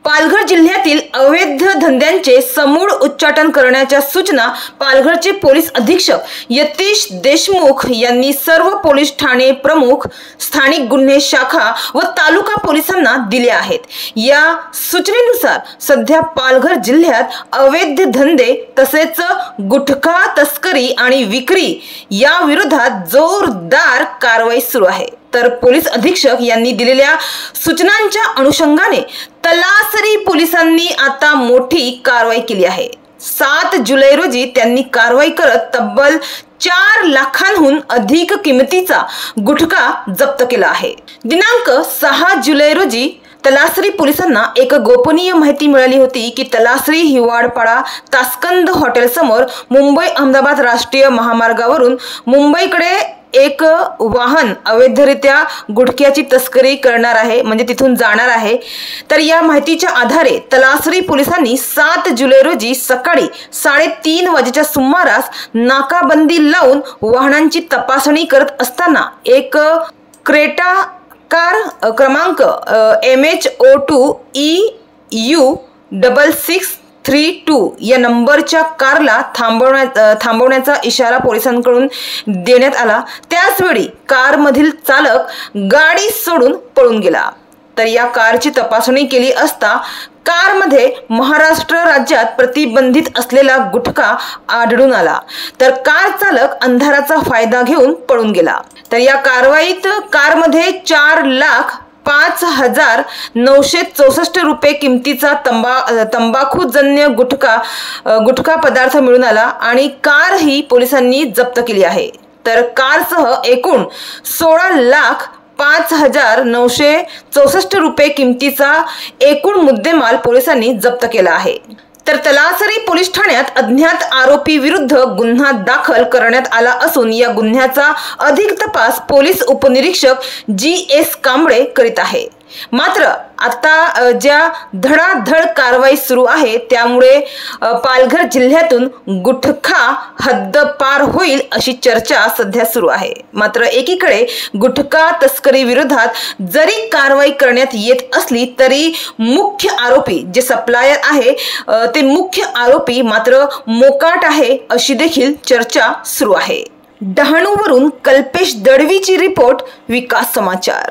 पालघर जिल्ह्यातील अवैध धंद्यांचे समूळ उच्चाटन करण्याच्या सूचना पालघरचे पोलीस अधीक्षक यतीश देशमुख यांनी सर्व पोलीस ठाणे प्रमुख, स्थानिक गुन्हे शाखा व तालुका पोलिसांना दिल्या आहेत। या सूचनेनुसार सध्या पालघर जिल्ह्यात अवैध धंदे तसेच गुटखा तस्करी आणि विक्री या विरोधात जोरदार कारवाई सुरू आहे। तर पोलीस अधीक्षक यांनी दिलेल्या सूचनांच्या अनुषंगाने तलासरी पोलिसांनी आता मोठी कारवाई केली आहे। 7 जुलै रोजी त्यांनी कारवाई करत तब्बल 4 लाखांहून अधिक किमतीचा गुटखा जप्त केला आहे। दिनांक 6 जुलै रोजी तलासरी पोलिसांना एक गोपनीय माहिती मिळाली होती की तलासरी हिवाळपाडा तास्कंद हॉटेल समोर मुंबई अहमदाबाद राष्ट्रीय महामार्गावरून मुंबईकडे एक वाहन अवैधरित्या गुटख्याची तस्करी करणार आहे, म्हणजे तिथून जाणार आहे। तर या माहितीच्या आधारे तलासरी पोलिसांनी 7 जुलै रोजी सकाळी 3:30 वाजेच्या सुमारास नाकाबंदी लावून वाहनांची तपासणी करत असताना एक क्रेटा कार क्रमांक MH02 EU 6632 या नंबरच्या कारला थांबवण्याचा इशारा पोलिसांकडून देण्यात आला। त्याचवेळी कारमधील चालक गाडी सोडून पळून गेला। तर या कारची तपासणी केली असता कारमध्ये महाराष्ट्र राज्यात प्रतिबंधित असलेला गुटखा आढळून आला। तर कार चालक अंधाराचा फायदा घेऊन पळून गेला। तर या कारवाईत कारमध्ये 4,05,964 रुपये किमतीचा तंबाखूजन्य गुटखा पदार्थ मिळून आला आणि कार ही पोलिसांनी जप्त केली आहे। तर कारसह एकूण 16,05,964 रुपये किमतीचा एकूण मुद्देमाल पोलिसांनी जप्त केला आहे। तर तलासरी पोलीस ठाण्यात अज्ञात आरोपी विरुद्ध गुन्हा दाखल करण्यात आला असून या गुन्ह्याचा अधिक तपास पोलीस उपनिरीक्षक GS कांबळे करीत आहे। मात्र आता ज्या धडाधड कारवाई सुरू आहे त्यामुळे पालघर जिल्ह्यातून गुटखा हद्दपार होईल अशी चर्चा सध्या सुरू आहे। मात्र एकीकडे गुटखा तस्करी विरोधात जरी कारवाई करण्यात येत असली तरी मुख्य आरोपी जे सप्लायर आहे ते मुख्य आरोपी मात्र मोकाट आहे अशी देखील चर्चा सुरू आहे। डहाणूवरून कल्पेश दळवीची रिपोर्ट, विकास समाचार।